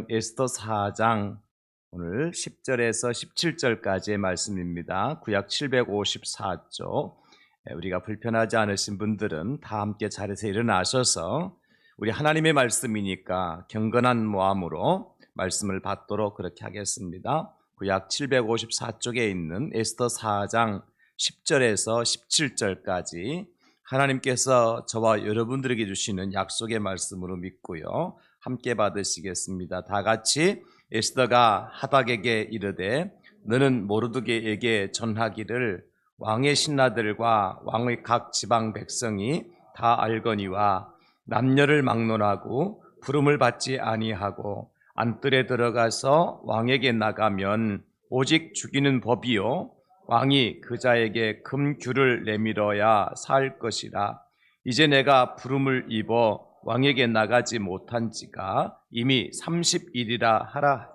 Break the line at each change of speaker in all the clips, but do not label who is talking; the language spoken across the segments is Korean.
말씀은 에스더 4장 오늘 10절에서 17절까지의 말씀입니다. 구약 754쪽. 우리가 불편하지 않으신 분들은 다 함께 자리에서 일어나셔서 우리 하나님의 말씀이니까 경건한 마음으로 말씀을 받도록 그렇게 하겠습니다. 구약 754쪽에 있는 에스더 4장 10절에서 17절까지 하나님께서 저와 여러분들에게 주시는 약속의 말씀으로 믿고요. 함께 받으시겠습니다. 다 같이. 에스더가 하닥에게 이르되 너는 모르드게에게 전하기를 왕의 신하들과 왕의 각 지방 백성이 다 알거니와 남녀를 막론하고 부름을 받지 아니하고 안뜰에 들어가서 왕에게 나가면 오직 죽이는 법이요 왕이 그 자에게 금규를 내밀어야 살 것이라. 이제 내가 부름을 입어 왕에게 나가지 못한 지가 이미 30일이라 하라.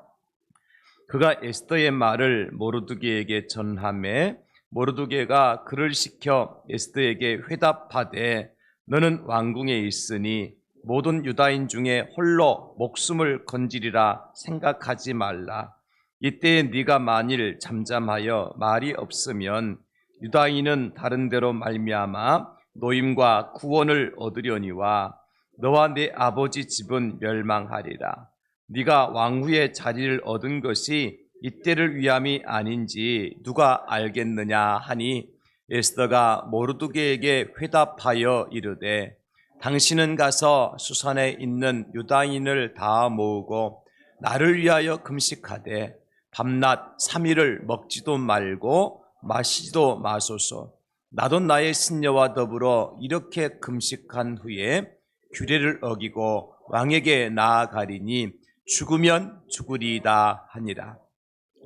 그가 에스더의 말을 모르드게에게 전하매 모르드게가 그를 시켜 에스더에게 회답하되 너는 왕궁에 있으니 모든 유다인 중에 홀로 목숨을 건지리라 생각하지 말라. 이때에 네가 만일 잠잠하여 말이 없으면 유다인은 다른 데로 말미암아 노임과 구원을 얻으려니와 너와 네 아버지 집은 멸망하리라. 네가 왕후의 자리를 얻은 것이 이때를 위함이 아닌지 누가 알겠느냐 하니 에스더가 모르드게에게 회답하여 이르되 당신은 가서 수산에 있는 유다인을 다 모으고 나를 위하여 금식하되 밤낮 3일을 먹지도 말고 마시지도 마소서. 나도 나의 신녀와 더불어 이렇게 금식한 후에 규례를 어기고 왕에게 나아가리니 죽으면 죽으리이다 하니라.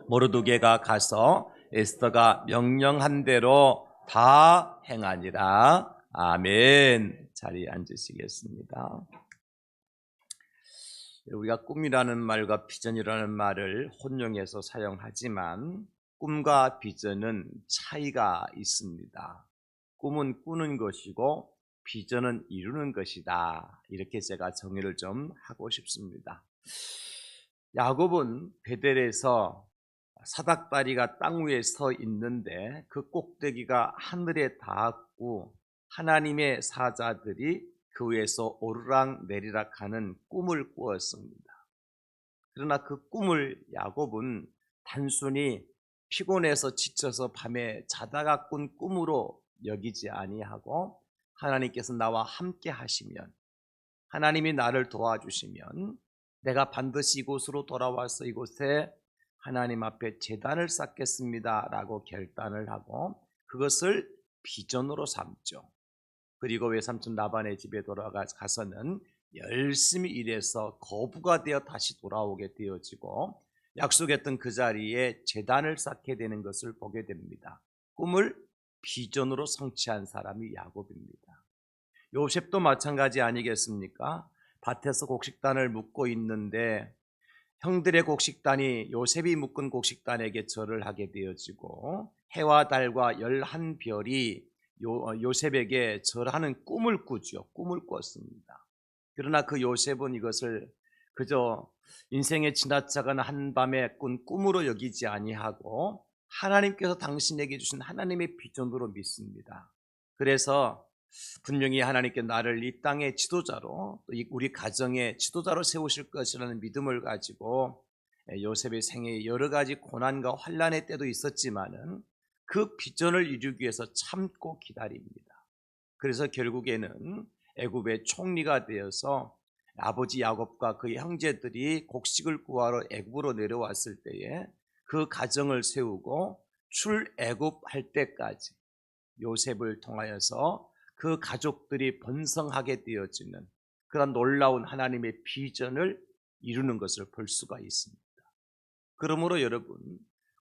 모르드게가 가서 에스더가 명령한 대로 다 행하니라. 아멘. 자리에 앉으시겠습니다. 우리가 꿈이라는 말과 비전이라는 말을 혼용해서 사용하지만 꿈과 비전은 차이가 있습니다. 꿈은 꾸는 것이고 비전은 이루는 것이다. 이렇게 제가 정의를 좀 하고 싶습니다. 야곱은 베델에서 사닥다리가 땅 위에 서 있는데 그 꼭대기가 하늘에 닿았고 하나님의 사자들이 그 위에서 오르락 내리락 하는 꿈을 꾸었습니다. 그러나 그 꿈을 야곱은 단순히 피곤해서 지쳐서 밤에 자다가 꾼 꿈으로 여기지 아니하고 하나님께서 나와 함께 하시면, 하나님이 나를 도와주시면 내가 반드시 이곳으로 돌아와서 이곳에 하나님 앞에 제단을 쌓겠습니다 라고 결단을 하고 그것을 비전으로 삼죠. 그리고 외삼촌 라반의 집에 돌아가서는 열심히 일해서 거부가 되어 다시 돌아오게 되어지고 약속했던 그 자리에 제단을 쌓게 되는 것을 보게 됩니다. 꿈을 비전으로 성취한 사람이 야곱입니다. 요셉도 마찬가지 아니겠습니까? 밭에서 곡식단을 묶고 있는데 형들의 곡식단이 요셉이 묶은 곡식단에게 절을 하게 되어지고 해와 달과 11별이 요셉에게 절하는 꿈을 꾸죠. 꿈을 꿨습니다. 그러나 그 요셉은 이것을 그저 인생의 지나쳐가는 한밤에 꾼 꿈으로 여기지 아니하고 하나님께서 당신에게 주신 하나님의 비전으로 믿습니다. 그래서 분명히 하나님께 나를 이 땅의 지도자로, 우리 가정의 지도자로 세우실 것이라는 믿음을 가지고 요셉의 생애에 여러 가지 고난과 환난의 때도 있었지만은 그 비전을 이루기 위해서 참고 기다립니다. 그래서 결국에는 애굽의 총리가 되어서 아버지 야곱과 그의 형제들이 곡식을 구하러 애굽으로 내려왔을 때에 그 가정을 세우고 출애굽할 때까지 요셉을 통하여서 그 가족들이 번성하게 되어지는 그런 놀라운 하나님의 비전을 이루는 것을 볼 수가 있습니다. 그러므로 여러분,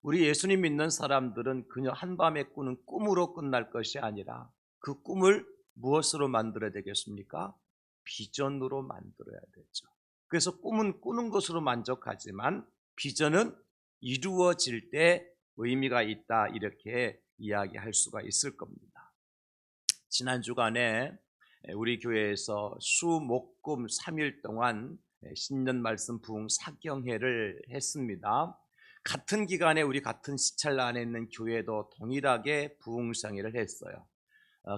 우리 예수님 믿는 사람들은 그저 한밤에 꾸는 꿈으로 끝날 것이 아니라 그 꿈을 무엇으로 만들어야 되겠습니까? 비전으로 만들어야 되죠. 그래서 꿈은 꾸는 것으로 만족하지만 비전은 이루어질 때 의미가 있다, 이렇게 이야기할 수가 있을 겁니다. 지난 주간에 우리 교회에서 수목금 3일 동안 신년 말씀 부흥 사경회를 했습니다. 같은 기간에 우리 같은 시찰 안에 있는 교회도 동일하게 부흥상회를 했어요.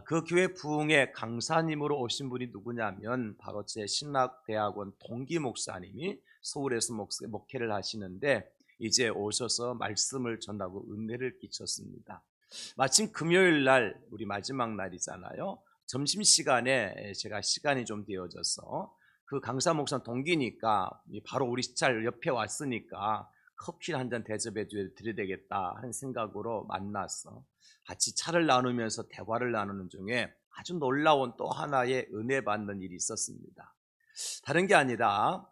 그 교회 부흥회 강사님으로 오신 분이 누구냐면 바로 제 신학대학원 동기 목사님이 서울에서 목회를 하시는데 이제 오셔서 말씀을 전하고 은혜를 끼쳤습니다. 마침 금요일 날 우리 마지막 날이잖아요. 점심시간에 제가 시간이 좀 되어져서 그 강사 목사 동기니까 바로 우리 시찰 옆에 왔으니까 커피 한 잔 대접해 드려야 되겠다 하는 생각으로 만났어. 같이 차를 나누면서 대화를 나누는 중에 아주 놀라운 또 하나의 은혜 받는 일이 있었습니다. 다른 게 아니라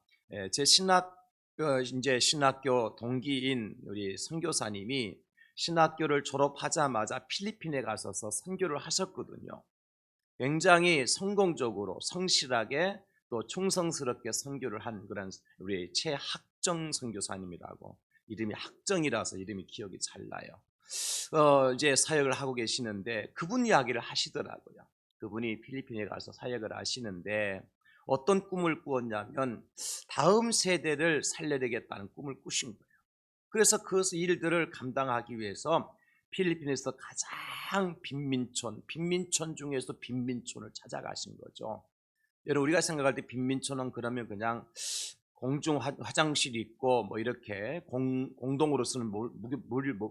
제 이제 신학교 동기인 우리 선교사님이 신학교를 졸업하자마자 필리핀에 가셔서 선교를 하셨거든요. 굉장히 성공적으로 성실하게 또 충성스럽게 선교를 한 그런 우리 최학정 선교사님이라고, 이름이 학정이라서 이름이 기억이 잘 나요. 이제 사역을 하고 계시는데 그분 이야기를 하시더라고요. 그분이 필리핀에 가서 사역을 하시는데 어떤 꿈을 꾸었냐면 다음 세대를 살려내겠다는 꿈을 꾸신 거예요. 그래서 그 일들을 감당하기 위해서 필리핀에서 가장 빈민촌 중에서 빈민촌을 찾아가신 거죠. 여러분, 우리가 생각할 때 빈민촌은 그러면 그냥 공중 화장실이 있고 뭐 이렇게 공동으로 쓰는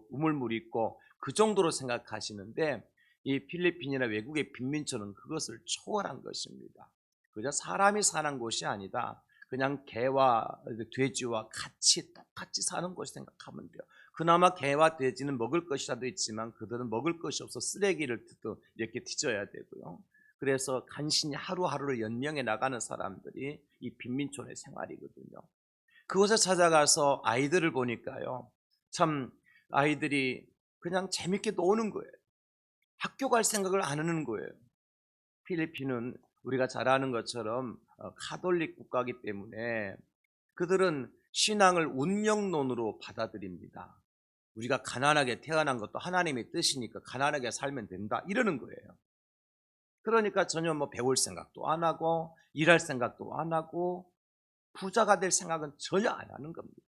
우물물이 있고 그 정도로 생각하시는데, 이 필리핀이나 외국의 빈민촌은 그것을 초월한 것입니다. 그저 사람이 사는 곳이 아니다. 그냥 개와 돼지와 같이 똑같이 사는 곳이 생각하면 돼요. 그나마 개와 돼지는 먹을 것이라도 있지만 그들은 먹을 것이 없어 쓰레기를 이렇게 뒤져야 되고요. 그래서 간신히 하루하루를 연명해 나가는 사람들이 이 빈민촌의 생활이거든요. 그곳에 찾아가서 아이들을 보니까요, 참 아이들이 그냥 재밌게 노는 거예요. 학교 갈 생각을 안 하는 거예요. 필리핀은 우리가 잘 아는 것처럼 카톨릭 국가이기 때문에 그들은 신앙을 운명론으로 받아들입니다. 우리가 가난하게 태어난 것도 하나님의 뜻이니까 가난하게 살면 된다 이러는 거예요. 그러니까 전혀 뭐 배울 생각도 안 하고 일할 생각도 안 하고 부자가 될 생각은 전혀 안 하는 겁니다.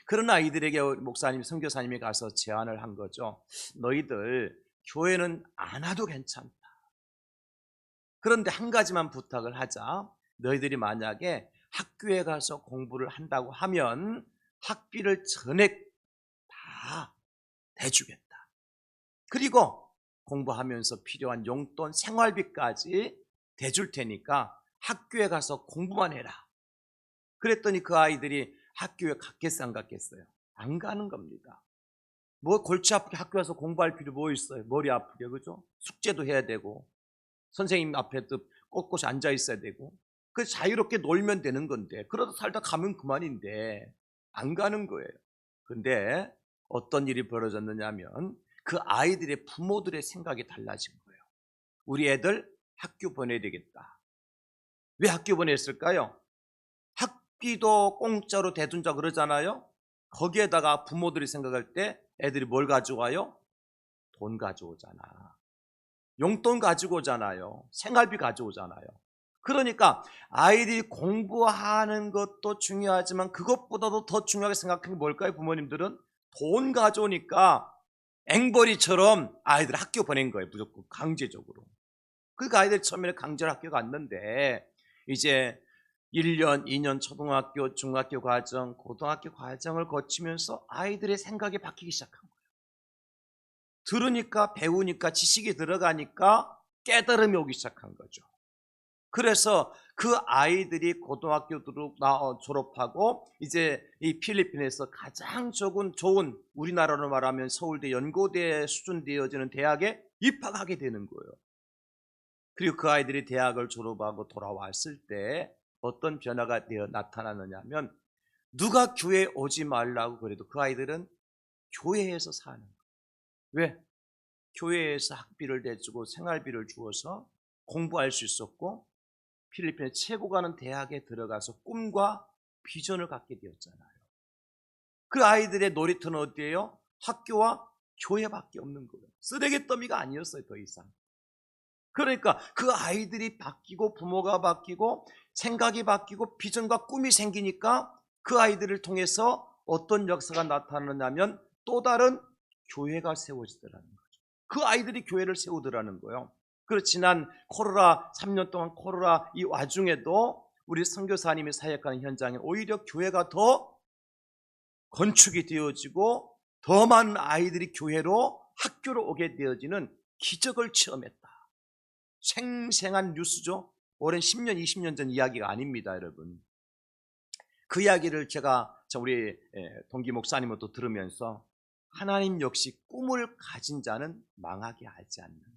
그런 아이들에게 목사님, 선교사님이 가서 제안을 한 거죠. 너희들 교회는 안 와도 괜찮다. 그런데 한 가지만 부탁을 하자. 너희들이 만약에 학교에 가서 공부를 한다고 하면 학비를 전액 다 대주겠다. 그리고 공부하면서 필요한 용돈, 생활비까지 대줄 테니까 학교에 가서 공부만 해라. 그랬더니 그 아이들이 학교에 갔겠어, 안 갔겠어요? 안 가는 겁니다. 뭐 골치 아프게 학교 가서 공부할 필요 뭐 있어요? 머리 아프게, 그죠? 숙제도 해야 되고 선생님 앞에도 꼿꼿이 앉아 있어야 되고, 그 자유롭게 놀면 되는 건데 그러다 살다 가면 그만인데 안 가는 거예요. 근데 어떤 일이 벌어졌느냐 하면 그 아이들의 부모들의 생각이 달라진 거예요. 우리 애들 학교 보내야 되겠다. 왜 학교 보냈을까요? 학비도 공짜로 대준다 그러잖아요. 거기에다가 부모들이 생각할 때 애들이 뭘 가져와요? 돈 가져오잖아. 용돈 가지고 오잖아요. 생활비 가져오잖아요. 그러니까 아이들이 공부하는 것도 중요하지만 그것보다도 더 중요하게 생각하는 게 뭘까요? 부모님들은 돈 가져오니까 앵벌이처럼 아이들 학교 보낸 거예요. 무조건 강제적으로. 그러니까 아이들 처음에는 강제로 학교 갔는데 이제 1년, 2년 초등학교, 중학교 과정, 고등학교 과정을 거치면서 아이들의 생각이 바뀌기 시작한 거예요. 들으니까, 배우니까, 지식이 들어가니까 깨달음이 오기 시작한 거죠. 그래서 그 아이들이 고등학교 졸업하고 이제 이 필리핀에서 가장 좋은 우리나라로 말하면 서울대 연고대 수준 되어지는 대학에 입학하게 되는 거예요. 그리고 그 아이들이 대학을 졸업하고 돌아왔을 때 어떤 변화가 나타나느냐 하면 누가 교회에 오지 말라고 그래도 그 아이들은 교회에서 사는 거예요. 왜? 교회에서 학비를 대주고 생활비를 주어서 공부할 수 있었고 필리핀의 최고 가는 대학에 들어가서 꿈과 비전을 갖게 되었잖아요. 그 아이들의 놀이터는 어디예요? 학교와 교회밖에 없는 거예요. 쓰레기 더미가 아니었어요. 더 이상 그러니까 그 아이들이 바뀌고 부모가 바뀌고 생각이 바뀌고 비전과 꿈이 생기니까 그 아이들을 통해서 어떤 역사가 나타나냐면 또 다른 교회가 세워지더라는 거죠. 그 아이들이 교회를 세우더라는 거예요. 그리고 지난 코로나 3년 동안 코로나 이 와중에도 우리 선교사님이 사역하는 현장에 오히려 교회가 더 건축이 되어지고 더 많은 아이들이 교회로 학교로 오게 되어지는 기적을 체험했다. 생생한 뉴스죠. 오랜 10년, 20년 전 이야기가 아닙니다, 여러분. 그 이야기를 제가 우리 동기 목사님부터 들으면서 하나님 역시 꿈을 가진 자는 망하게 하지 않는다.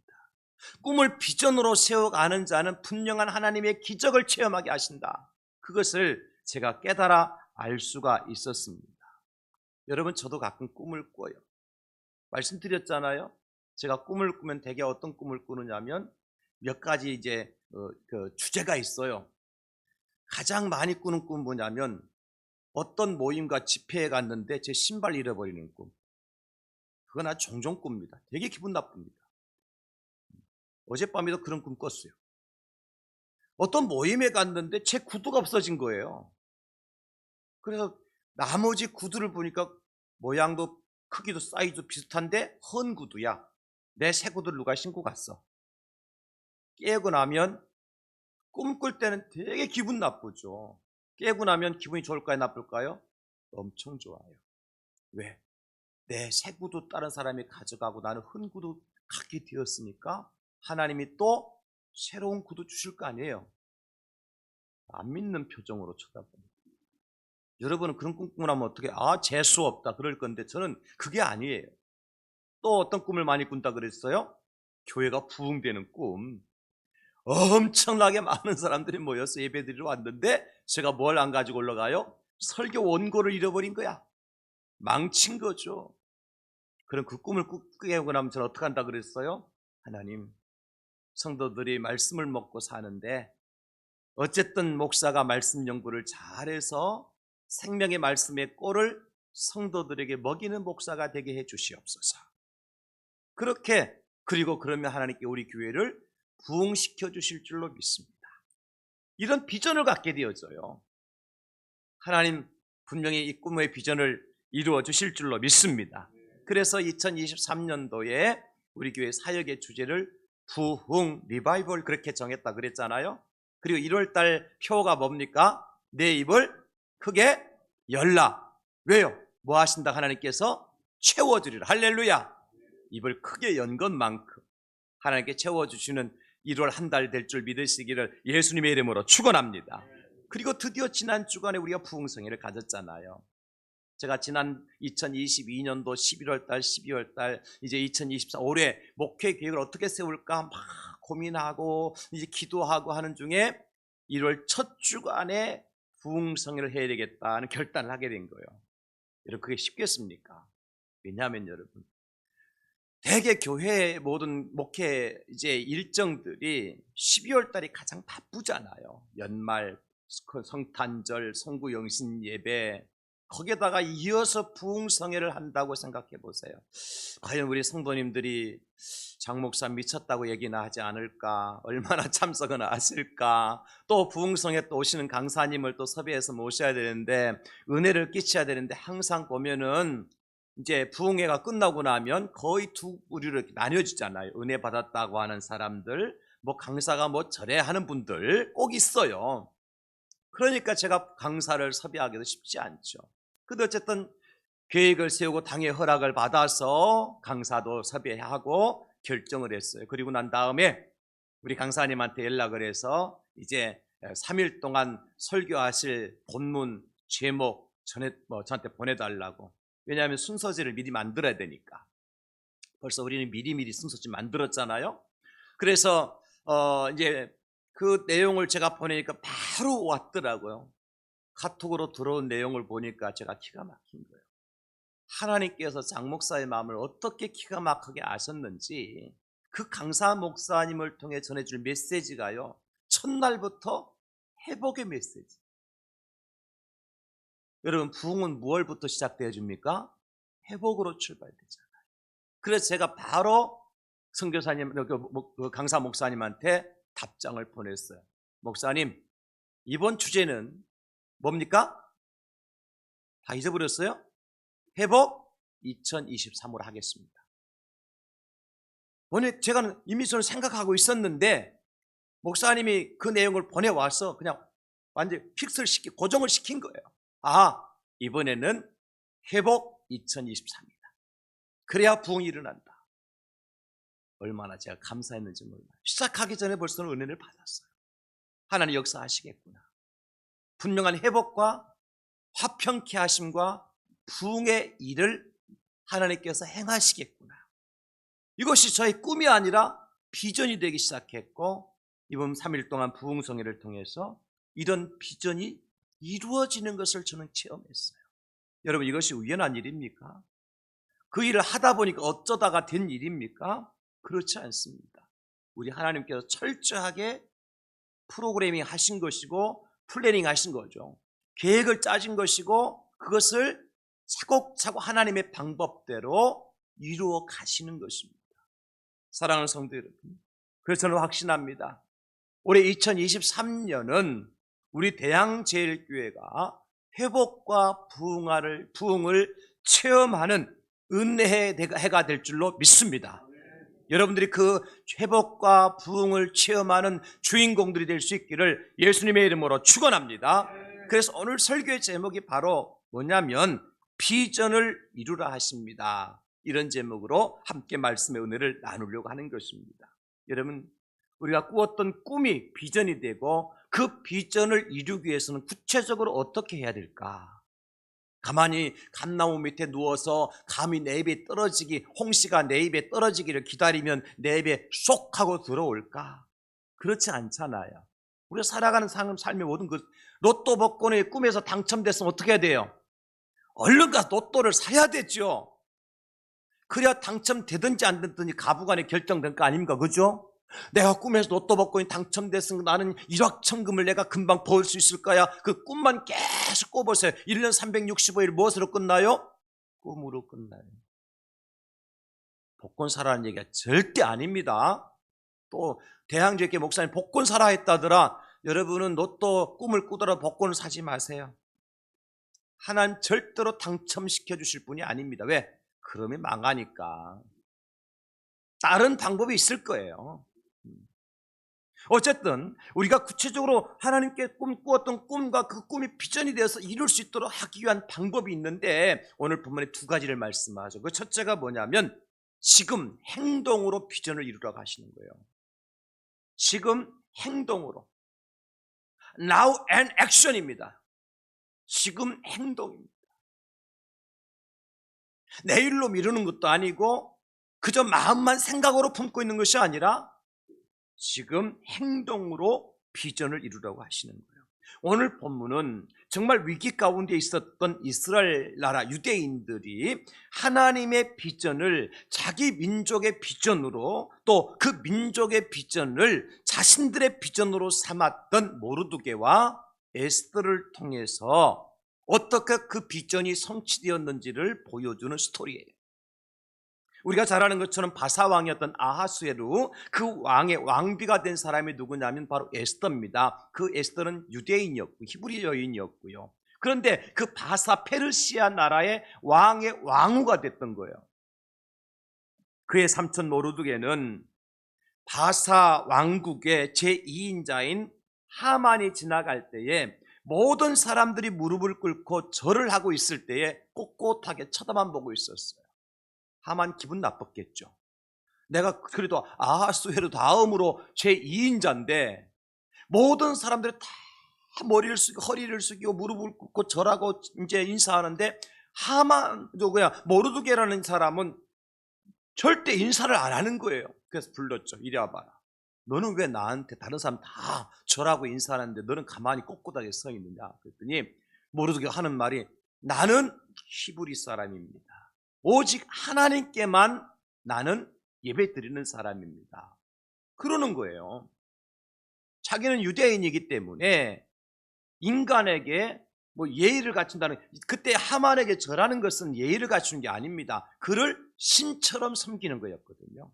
꿈을 비전으로 세워가는 자는 분명한 하나님의 기적을 체험하게 하신다. 그것을 제가 깨달아 알 수가 있었습니다. 여러분, 저도 가끔 꿈을 꿔요. 말씀드렸잖아요. 제가 꿈을 꾸면 대개 어떤 꿈을 꾸느냐면 몇 가지 이제 그 주제가 있어요. 가장 많이 꾸는 꿈은 뭐냐면 어떤 모임과 집회에 갔는데 제 신발 잃어버리는 꿈. 그건 아주 종종 꿉니다. 되게 기분 나쁩니다. 어젯밤에도 그런 꿈 꿨어요. 어떤 모임에 갔는데 제 구두가 없어진 거예요. 그래서 나머지 구두를 보니까 모양도 크기도 사이즈도 비슷한데 헌 구두야. 내 새 구두를 누가 신고 갔어. 깨고 나면 꿈꿀 때는 되게 기분 나쁘죠. 깨고 나면 기분이 좋을까요, 나쁠까요? 엄청 좋아요. 왜? 내 새 구두 다른 사람이 가져가고 나는 헌 구두 갖게 되었으니까 하나님이 또 새로운 구두 주실 거 아니에요. 안 믿는 표정으로 쳐다봅니다. 여러분은 그런 꿈 꾸면 어떻게 재수 없다 그럴 건데 저는 그게 아니에요. 또 어떤 꿈을 많이 꾼다 그랬어요? 교회가 부흥되는 꿈. 엄청나게 많은 사람들이 모여서 예배드리러 왔는데 제가 뭘 안 가지고 올라가요? 설교 원고를 잃어버린 거야. 망친 거죠. 그럼 그 꿈을 꾸게 하고 나면 저는 어떻게 한다 그랬어요? 하나님, 성도들이 말씀을 먹고 사는데 어쨌든 목사가 말씀 연구를 잘해서 생명의 말씀의 꼴을 성도들에게 먹이는 목사가 되게 해 주시옵소서. 그렇게 그리고 그러면 하나님께 우리 교회를 부흥시켜 주실 줄로 믿습니다. 이런 비전을 갖게 되어져요. 하나님 분명히 이 꿈의 비전을 이루어 주실 줄로 믿습니다. 그래서 2023년도에 우리 교회 사역의 주제를 부흥 리바이벌 그렇게 정했다 그랬잖아요. 그리고 1월달 표가 뭡니까? 내 입을 크게 열라. 왜요? 뭐 하신다? 하나님께서 채워주리라. 할렐루야. 입을 크게 연 것만큼 하나님께 채워주시는 1월 한 달 될 줄 믿으시기를 예수님의 이름으로 축원합니다. 그리고 드디어 지난 주간에 우리가 부흥성회를 가졌잖아요. 제가 지난 2022년도 11월 달, 12월 달, 이제 2024 올해 목회 계획을 어떻게 세울까 막 고민하고 이제 기도하고 하는 중에 1월 첫 주간에 부흥성회를 해야 되겠다는 결단을 하게 된 거예요. 여러분 그게 쉽겠습니까? 왜냐하면 여러분 대개 교회 모든 목회 이제 일정들이 12월 달이 가장 바쁘잖아요. 연말, 성탄절, 성구영신 예배 거기에다가 이어서 부흥성회를 한다고 생각해 보세요. 과연 우리 성도님들이 장 목사 미쳤다고 얘기나 하지 않을까? 얼마나 참석은 하실까? 또 부흥성회 또 오시는 강사님을 또 섭외해서 모셔야 되는데 은혜를 끼쳐야 되는데 항상 보면은 이제 부흥회가 끝나고 나면 거의 두 부류로 이렇게 나뉘어지잖아요. 은혜 받았다고 하는 사람들, 뭐 강사가 뭐 저래 하는 분들 꼭 있어요. 그러니까 제가 강사를 섭외하기도 쉽지 않죠. 근데 어쨌든 계획을 세우고 당의 허락을 받아서 강사도 섭외하고 결정을 했어요. 그리고 난 다음에 우리 강사님한테 연락을 해서 이제 3일 동안 설교하실 본문 제목 저한테 보내달라고. 왜냐하면 순서지를 미리 만들어야 되니까. 벌써 우리는 미리미리 순서지 만들었잖아요. 그래서 이제 그 내용을 제가 보내니까 바로 왔더라고요. 카톡으로 들어온 내용을 보니까 제가 기가 막힌 거예요. 하나님께서 장 목사의 마음을 어떻게 기가 막히게 아셨는지 그 강사 목사님을 통해 전해줄 메시지가요. 첫날부터 회복의 메시지. 여러분 부흥은 무엇부터 시작되어 줍니까? 회복으로 출발되잖아요. 그래서 제가 바로 선교사님, 그 강사 목사님한테 답장을 보냈어요. 목사님, 이번 주제는 뭡니까? 다 잊어버렸어요? 회복 2023으로 하겠습니다. 원래 제가 이미 저는 생각하고 있었는데 목사님이 그 내용을 보내와서 그냥 완전히 고정을 시킨 거예요. 아, 이번에는 회복 2023이다. 그래야 부흥이 일어난다. 얼마나 제가 감사했는지 몰라요. 시작하기 전에 벌써 은혜를 받았어요. 하나님 역사하시겠구나. 분명한 회복과 화평케 하심과 부흥의 일을 하나님께서 행하시겠구나. 이것이 저의 꿈이 아니라 비전이 되기 시작했고, 이번 3일 동안 부흥성회를 통해서 이런 비전이 이루어지는 것을 저는 체험했어요. 여러분, 이것이 우연한 일입니까? 그 일을 하다 보니까 어쩌다가 된 일입니까? 그렇지 않습니다. 우리 하나님께서 철저하게 프로그래밍 하신 것이고 플래닝 하신 거죠. 계획을 짜진 것이고 그것을 차곡차곡 하나님의 방법대로 이루어 가시는 것입니다. 사랑하는 성도 여러분, 그래서 저는 확신합니다. 올해 2023년은 우리 대양제일교회가 회복과 부흥을 체험하는 은혜의 해가 될 줄로 믿습니다. 여러분들이 그 회복과 부흥을 체험하는 주인공들이 될 수 있기를 예수님의 이름으로 축원합니다. 그래서 오늘 설교의 제목이 바로 뭐냐면 비전을 이루라 하십니다. 이런 제목으로 함께 말씀의 은혜를 나누려고 하는 것입니다. 여러분, 우리가 꾸었던 꿈이 비전이 되고 그 비전을 이루기 위해서는 구체적으로 어떻게 해야 될까? 가만히 감나무 밑에 누워서 감이 내 입에 떨어지기, 홍시가 내 입에 떨어지기를 기다리면 내 입에 쏙 하고 들어올까? 그렇지 않잖아요. 우리가 살아가는 삶의 모든 그 로또 복권의 꿈에서 당첨됐으면 어떻게 해야 돼요? 얼른 가서 로또를 사야 되죠. 그래야 당첨되든지 안 되든지 가부간에 결정된 거 아닙니까? 그죠? 내가 꿈에서 로또 복권이 당첨됐으면 나는 일확천금을 내가 금방 벌 수 있을 거야. 그 꿈만 계속 꿔보세요. 1년 365일 무엇으로 끝나요? 꿈으로 끝나요. 복권 사라는 얘기가 절대 아닙니다. 또 대항제교 목사님 복권 사라 했다더라. 여러분은 로또 꿈을 꾸더라 복권을 사지 마세요. 하나님 절대로 당첨시켜 주실 분이 아닙니다. 왜? 그러면 망하니까. 다른 방법이 있을 거예요. 어쨌든 우리가 구체적으로 하나님께 꿈꾸었던 꿈과 그 꿈이 비전이 되어서 이룰 수 있도록 하기 위한 방법이 있는데 오늘 본문에 두 가지를 말씀하죠. 그 첫째가 뭐냐면 지금 행동으로 비전을 이루라고 하시는 거예요. 지금 행동으로. Now and action입니다. 지금 행동입니다. 내일로 미루는 것도 아니고 그저 마음만 생각으로 품고 있는 것이 아니라 지금 행동으로 비전을 이루라고 하시는 거예요. 오늘 본문은 정말 위기 가운데 있었던 이스라엘 나라 유대인들이 하나님의 비전을 자기 민족의 비전으로 또 그 민족의 비전을 자신들의 비전으로 삼았던 모르드게와 에스더를 통해서 어떻게 그 비전이 성취되었는지를 보여주는 스토리예요. 우리가 잘 아는 것처럼 바사왕이었던 아하수에루, 그 왕의 왕비가 된 사람이 누구냐면 바로 에스더입니다. 그 에스더는 유대인이었고 히브리 여인이었고요. 그런데 그 바사 페르시아 나라의 왕의 왕후가 됐던 거예요. 그의 삼촌 모르드게는 바사 왕국의 제2인자인 하만이 지나갈 때에 모든 사람들이 무릎을 꿇고 절을 하고 있을 때에 꼿꼿하게 쳐다만 보고 있었어요. 하만 기분 나빴겠죠. 내가 그래도 아하수에루 다음으로 제2인자인데 모든 사람들이 다 머리를 숙이고 허리를 숙이고 무릎을 꿇고 절하고 이제 인사하는데 하만 모르드게라는 사람은 절대 인사를 안 하는 거예요. 그래서 불렀죠. 이리 와봐라. 너는 왜 나한테 다른 사람 다 절하고 인사하는데 너는 가만히 꼿꼿하게 서 있느냐? 그랬더니 모르드게가 하는 말이 나는 히브리 사람입니다. 오직 하나님께만 나는 예배 드리는 사람입니다. 그러는 거예요. 자기는 유대인이기 때문에 인간에게 예의를 갖춘다는, 그때 하만에게 절하는 것은 예의를 갖추는 게 아닙니다. 그를 신처럼 섬기는 거였거든요.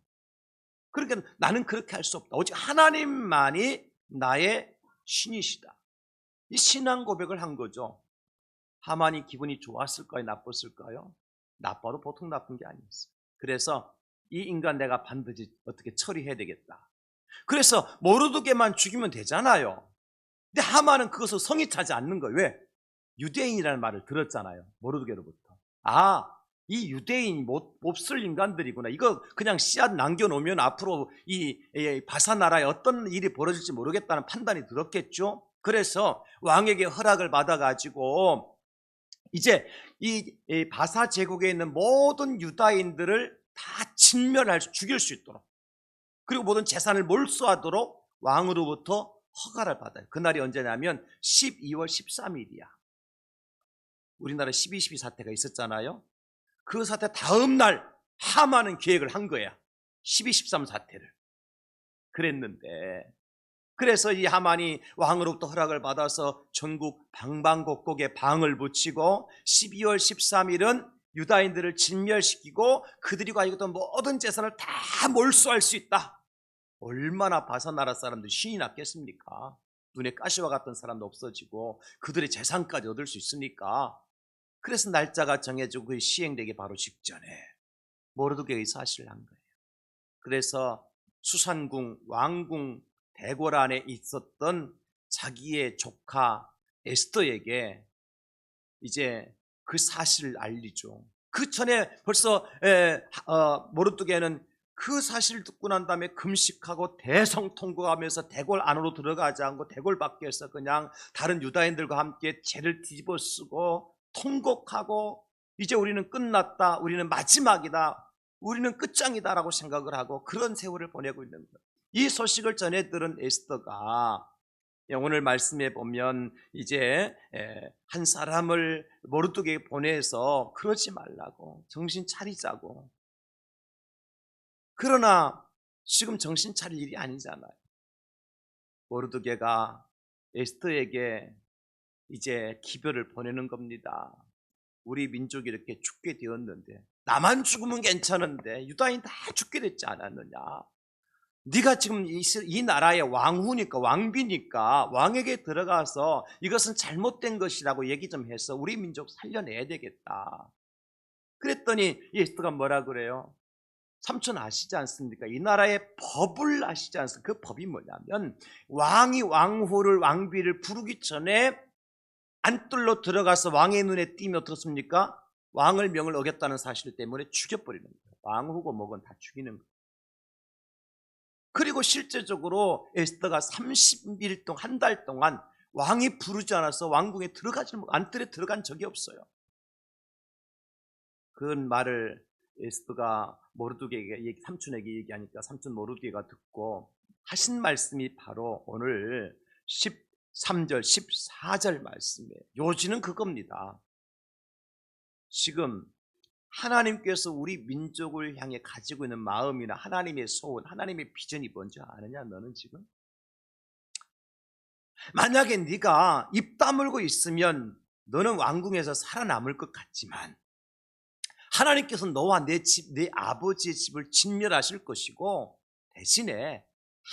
그러니까 나는 그렇게 할 수 없다. 오직 하나님만이 나의 신이시다. 이 신앙 고백을 한 거죠. 하만이 기분이 좋았을까요? 나빴을까요? 나빠도 보통 나쁜 게 아니었어요. 그래서 이 인간 내가 반드시 어떻게 처리해야 되겠다. 그래서 모르드게만 죽이면 되잖아요. 근데 하만은 그것을 성이 차지 않는 거예요. 왜? 유대인이라는 말을 들었잖아요. 모르드게로부터. 아, 이 유대인이 몹쓸 인간들이구나. 이거 그냥 씨앗 남겨놓으면 앞으로 이 바사 나라에 어떤 일이 벌어질지 모르겠다는 판단이 들었겠죠. 그래서 왕에게 허락을 받아가지고 이제 이 바사 제국에 있는 모든 유다인들을 다 죽일 수 있도록, 그리고 모든 재산을 몰수하도록 왕으로부터 허가를 받아요. 그날이 언제냐면 12월 13일이야. 우리나라 12.12 사태가 있었잖아요. 그 사태 다음 날 하만은 계획을 한 거야. 12.13 사태를. 그랬는데, 그래서 이 하만이 왕으로부터 허락을 받아서 전국 방방곡곡에 방을 붙이고 12월 13일은 유다인들을 진멸시키고 그들이 가지고 있던 모든 재산을 다 몰수할 수 있다. 얼마나 바사 나라 사람들이 신이 났겠습니까? 눈에 가시와 같은 사람도 없어지고 그들의 재산까지 얻을 수 있으니까. 그래서 날짜가 정해지고 그게 시행되기 바로 직전에 모르드게의 사실을 한 거예요. 그래서 수산궁 왕궁 대궐 안에 있었던 자기의 조카 에스더에게 이제 그 사실을 알리죠. 그 전에 벌써 모르드게는 그 사실을 듣고 난 다음에 금식하고 대성통곡하면서 대궐 안으로 들어가지 않고 대궐 밖에서 그냥 다른 유다인들과 함께 죄를 뒤집어 쓰고 통곡하고, 이제 우리는 끝났다, 우리는 마지막이다, 우리는 끝장이다라고 생각을 하고 그런 세월을 보내고 있는 거예요. 이 소식을 전해 들은 에스더가 오늘 말씀에 보면 이제 한 사람을 모르드게에게 보내서 그러지 말라고, 정신 차리자고. 그러나 지금 정신 차릴 일이 아니잖아요. 모르드게가 에스더에게 이제 기별을 보내는 겁니다. 우리 민족이 이렇게 죽게 되었는데, 나만 죽으면 괜찮은데 유다인 다 죽게 됐지 않았느냐. 네가 지금 이 나라의 왕후니까, 왕비니까 왕에게 들어가서 이것은 잘못된 것이라고 얘기 좀 해서 우리 민족 살려내야 되겠다. 그랬더니 에스더가 뭐라 그래요? 삼촌 아시지 않습니까? 이 나라의 법을 아시지 않습니까? 그 법이 뭐냐면 왕이 왕후를, 왕비를 부르기 전에 안뜰로 들어가서 왕의 눈에 띄면 어떻습니까? 왕을 명을 어겼다는 사실 때문에 죽여버리는 거예요. 왕후고 뭐건 다 죽이는 거예요. 그리고 실제적으로 에스더가 30일 동안, 한 달 동안 왕이 부르지 않아서 왕궁에 안뜰에 들어간 적이 없어요. 그 말을 에스더가 모르드게에게, 삼촌에게 얘기하니까 삼촌 모르드게가 듣고 하신 말씀이 바로 오늘 13절 14절 말씀이에요. 요지는 그겁니다. 지금 하나님께서 우리 민족을 향해 가지고 있는 마음이나 하나님의 소원, 하나님의 비전이 뭔지 아느냐? 너는 지금? 만약에 네가 입 다물고 있으면 너는 왕궁에서 살아남을 것 같지만 하나님께서 너와 내 집, 내 아버지의 집을 진멸하실 것이고, 대신에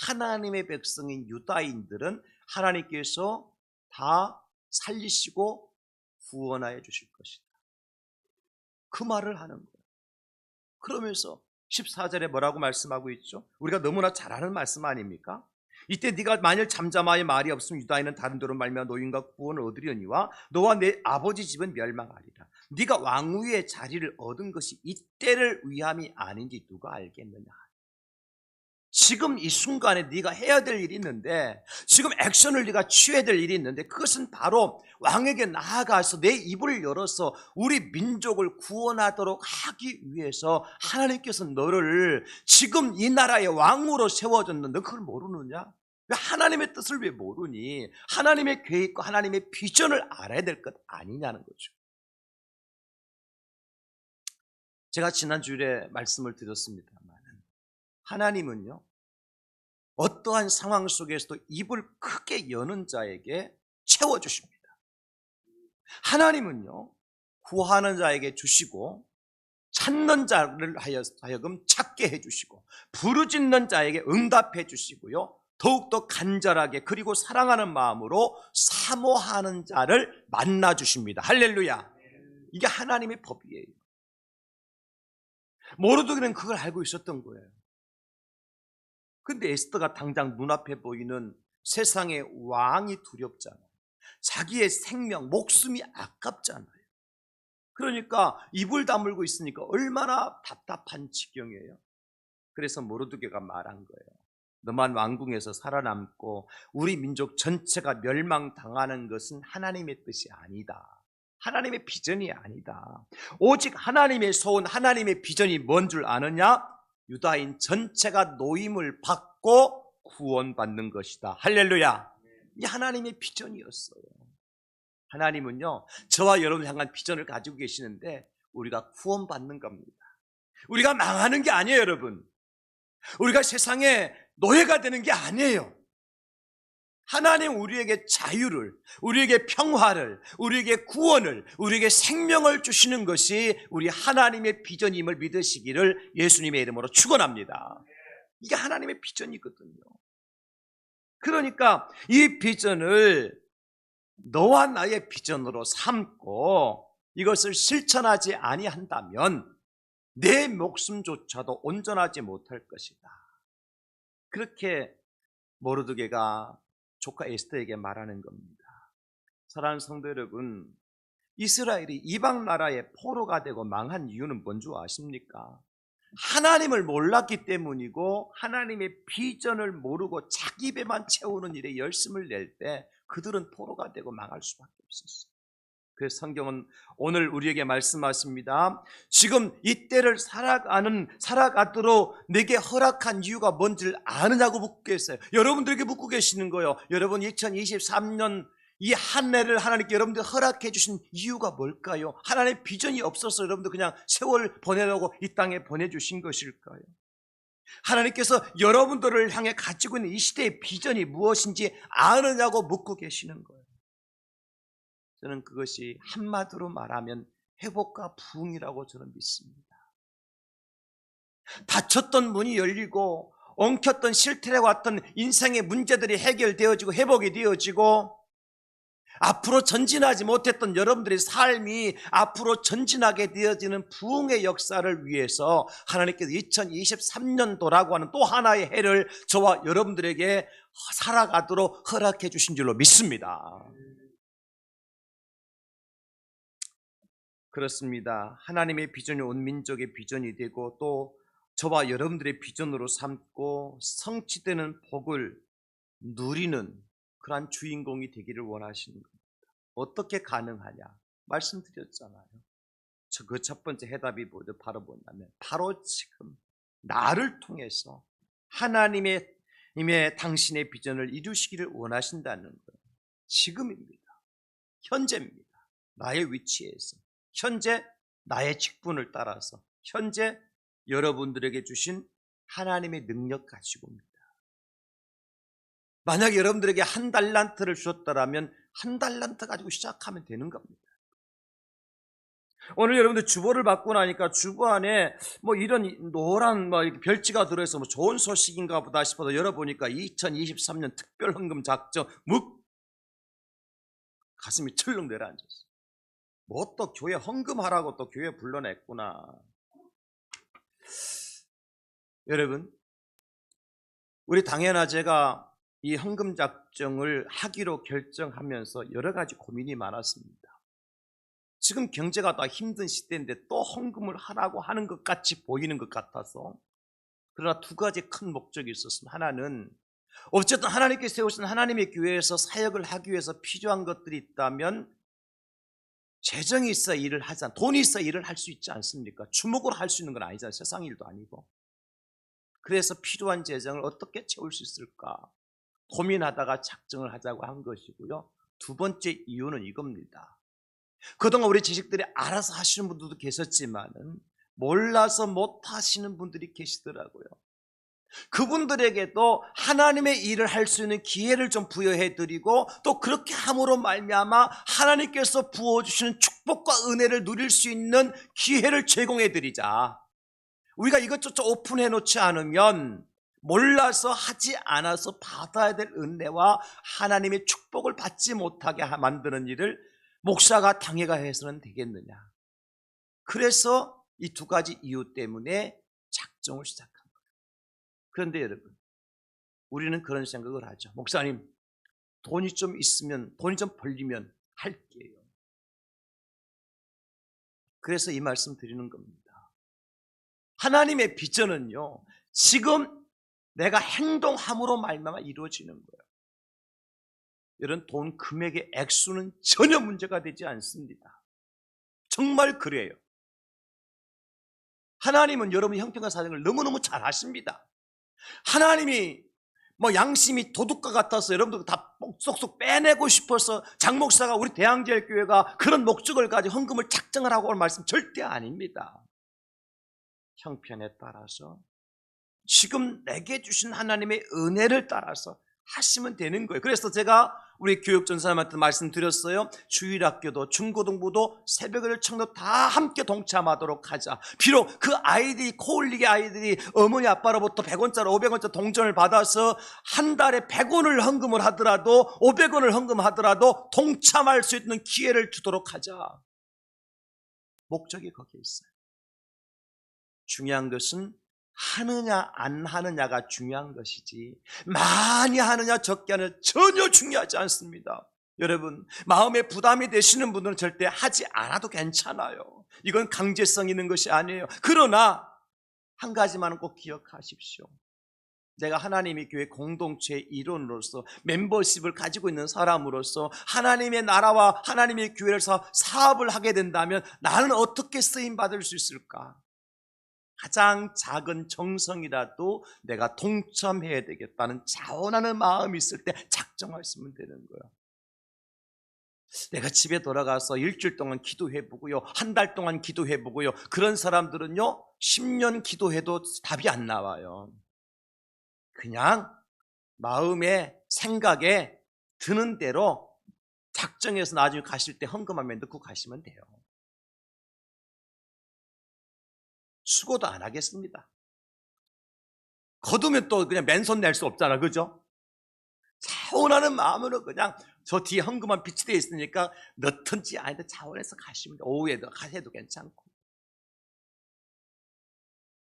하나님의 백성인 유다인들은 하나님께서 다 살리시고 구원하여 주실 것이다. 그 말을 하는 거예요. 그러면서 14절에 뭐라고 말씀하고 있죠? 우리가 너무나 잘 아는 말씀 아닙니까? 이때 네가 만일 잠잠하여 말이 없으면 유다인은 다른 데로 말미암아 노인과 구원을 얻으려니와 너와 내 아버지 집은 멸망하리라. 네가 왕위의 자리를 얻은 것이 이때를 위함이 아닌지 누가 알겠느냐. 지금 이 순간에 네가 해야 될 일이 있는데, 지금 액션을 네가 취해야 될 일이 있는데, 그것은 바로 왕에게 나아가서 내 입을 열어서 우리 민족을 구원하도록 하기 위해서 하나님께서 너를 지금 이 나라의 왕으로 세워줬는데 그걸 모르느냐? 왜 하나님의 뜻을 왜 모르니? 하나님의 계획과 하나님의 비전을 알아야 될 것 아니냐는 거죠. 제가 지난주에 말씀을 드렸습니다만 하나님은요, 어떠한 상황 속에서도 입을 크게 여는 자에게 채워주십니다. 하나님은요, 구하는 자에게 주시고 찾는 자를 하여금 찾게 해주시고 부르짖는 자에게 응답해 주시고요, 더욱더 간절하게 그리고 사랑하는 마음으로 사모하는 자를 만나 주십니다. 할렐루야. 이게 하나님의 법이에요. 모르드게는 그걸 알고 있었던 거예요. 근데 에스더가 당장 눈앞에 보이는 세상의 왕이 두렵잖아요. 자기의 생명, 목숨이 아깝잖아요. 그러니까 입을 다물고 있으니까 얼마나 답답한 지경이에요. 그래서 모르드게가 말한 거예요. 너만 왕궁에서 살아남고 우리 민족 전체가 멸망당하는 것은 하나님의 뜻이 아니다. 하나님의 비전이 아니다. 오직 하나님의 소원, 하나님의 비전이 뭔 줄 아느냐? 유다인 전체가 노임을 받고 구원받는 것이다. 할렐루야. 이게 하나님의 비전이었어요. 하나님은요, 저와 여러분 향한 비전을 가지고 계시는데 우리가 구원받는 겁니다. 우리가 망하는 게 아니에요, 여러분. 우리가 세상에 노예가 되는 게 아니에요. 하나님 우리에게 자유를, 우리에게 평화를, 우리에게 구원을, 우리에게 생명을 주시는 것이 우리 하나님의 비전임을 믿으시기를 예수님의 이름으로 축원합니다. 이게 하나님의 비전이거든요. 그러니까 이 비전을 너와 나의 비전으로 삼고 이것을 실천하지 아니한다면 내 목숨조차도 온전하지 못할 것이다. 그렇게 모르드게가 조카 에스더에게 말하는 겁니다. 사랑하는 성도 여러분, 이스라엘이 이방 나라의 포로가 되고 망한 이유는 뭔지 아십니까? 하나님을 몰랐기 때문이고 하나님의 비전을 모르고 자기 배만 채우는 일에 열심을 낼 때 그들은 포로가 되고 망할 수밖에 없었어요. 그래서 성경은 오늘 우리에게 말씀하십니다. 지금 이 때를 살아가도록 내게 허락한 이유가 뭔지를 아느냐고 묻고 계세요. 여러분들에게 묻고 계시는 거예요. 여러분 2023년 이 한 해를 하나님께 여러분들 허락해 주신 이유가 뭘까요? 하나님의 비전이 없어서 여러분들 그냥 세월 보내려고 이 땅에 보내주신 것일까요? 하나님께서 여러분들을 향해 가지고 있는 이 시대의 비전이 무엇인지 아느냐고 묻고 계시는 거예요. 저는 그것이 한마디로 말하면 회복과 부흥이라고 저는 믿습니다. 닫혔던 문이 열리고 엉켰던 실태에 왔던 인생의 문제들이 해결되어지고 회복이 되어지고 앞으로 전진하지 못했던 여러분들의 삶이 앞으로 전진하게 되어지는 부흥의 역사를 위해서 하나님께서 2023년도라고 하는 또 하나의 해를 저와 여러분들에게 살아가도록 허락해 주신 줄로 믿습니다. 그렇습니다. 하나님의 비전이 온 민족의 비전이 되고 또 저와 여러분들의 비전으로 삼고 성취되는 복을 누리는 그러한 주인공이 되기를 원하시는 겁니다. 어떻게 가능하냐? 말씀드렸잖아요. 그 첫 번째 해답이 뭐죠? 바로 뭐냐면 바로 지금 나를 통해서 하나님의 당신의 비전을 이루시기를 원하신다는 거예요. 지금입니다. 현재입니다. 나의 위치에서 현재 나의 직분을 따라서 현재 여러분들에게 주신 하나님의 능력 가지고입니다. 만약 여러분들에게 한 달란트를 주셨다면 한 달란트 가지고 시작하면 되는 겁니다. 오늘 여러분들 주보를 받고 나니까 주보 안에 뭐 이런 노란 별지가 들어있어 좋은 소식인가 보다 싶어서 열어보니까 2023년 특별헌금 작정 가슴이 철렁 내려앉았어요. 뭐 또 교회 헌금하라고 또 교회 불러냈구나. 여러분, 우리 당연하 제가 이 헌금 작정을 하기로 결정하면서 여러 가지 고민이 많았습니다. 지금 경제가 다 힘든 시대인데 또 헌금을 하라고 하는 것 같이 보이는 것 같아서, 그러나 두 가지 큰 목적이 있었습니다. 하나는 어쨌든 하나님께 세우신 하나님의 교회에서 사역을 하기 위해서 필요한 것들이 있다면 재정이 있어야 일을 하잖아. 돈이 있어야 일을 할 수 있지 않습니까? 주먹으로 할 수 있는 건 아니잖아요. 세상 일도 아니고. 그래서 필요한 재정을 어떻게 채울 수 있을까 고민하다가 작정을 하자고 한 것이고요. 두 번째 이유는 이겁니다. 그동안 우리 지식들이 알아서 하시는 분들도 계셨지만은 몰라서 못 하시는 분들이 계시더라고요. 그분들에게도 하나님의 일을 할 수 있는 기회를 좀 부여해 드리고 또 그렇게 함으로 말미암아 하나님께서 부어주시는 축복과 은혜를 누릴 수 있는 기회를 제공해 드리자. 우리가 이것저것 오픈해 놓지 않으면 몰라서 하지 않아서 받아야 될 은혜와 하나님의 축복을 받지 못하게 만드는 일을 목사가 당해가 해서는 되겠느냐. 그래서 이 두 가지 이유 때문에 작정을 시작한 거예요. 그런데 여러분, 우리는 그런 생각을 하죠. 목사님, 돈이 좀 있으면, 돈이 좀 벌리면 할게요. 그래서 이 말씀 드리는 겁니다. 하나님의 비전은요, 지금 내가 행동함으로 말미암아 이루어지는 거예요. 이런 돈 금액의 액수는 전혀 문제가 되지 않습니다. 정말 그래요. 하나님은 여러분의 형편과 사정을 너무너무 잘 아십니다. 하나님이 양심이 도둑과 같아서 여러분들 다 쏙쏙 빼내고 싶어서 장 목사가 우리 대항제일교회가 그런 목적을 가지고 헌금을 작정을 하고 올 말씀 절대 아닙니다. 형편에 따라서 지금 내게 주신 하나님의 은혜를 따라서 하시면 되는 거예요. 그래서 제가 우리 교육전사님한테 말씀드렸어요. 주일학교도 중고등부도 새벽을 청도 다 함께 동참하도록 하자. 비록 그 아이들이 코올리게 아이들이 어머니 아빠로부터 100원짜리 500원짜리 동전을 받아서 한 달에 100원을 헌금을 하더라도 500원을 헌금하더라도 동참할 수 있는 기회를 주도록 하자. 목적이 거기에 있어요. 중요한 것은 하느냐 안 하느냐가 중요한 것이지 많이 하느냐 적게 하느냐 전혀 중요하지 않습니다. 여러분, 마음에 부담이 되시는 분들은 절대 하지 않아도 괜찮아요. 이건 강제성 있는 것이 아니에요. 그러나 한 가지만은 꼭 기억하십시오. 내가 하나님의 교회 공동체의 일원으로서 멤버십을 가지고 있는 사람으로서 하나님의 나라와 하나님의 교회를 사업을 하게 된다면 나는 어떻게 쓰임받을 수 있을까? 가장 작은 정성이라도 내가 동참해야 되겠다는 자원하는 마음이 있을 때 작정하시면 되는 거예요. 내가 집에 돌아가서 일주일 동안 기도해보고요, 한 달 동안 기도해보고요, 그런 사람들은요 10년 기도해도 답이 안 나와요. 그냥 마음에 생각에 드는 대로 작정해서 나중에 가실 때 헌금하면 넣고 가시면 돼요. 수고도 안 하겠습니다. 거두면 또 그냥 맨손 낼 수 없잖아, 그죠? 자원하는 마음으로 그냥 저 뒤에 헌금한 빛이 되어 있으니까 넣든지 아니든 자원해서 가시면 돼. 오후에도 가셔도 괜찮고.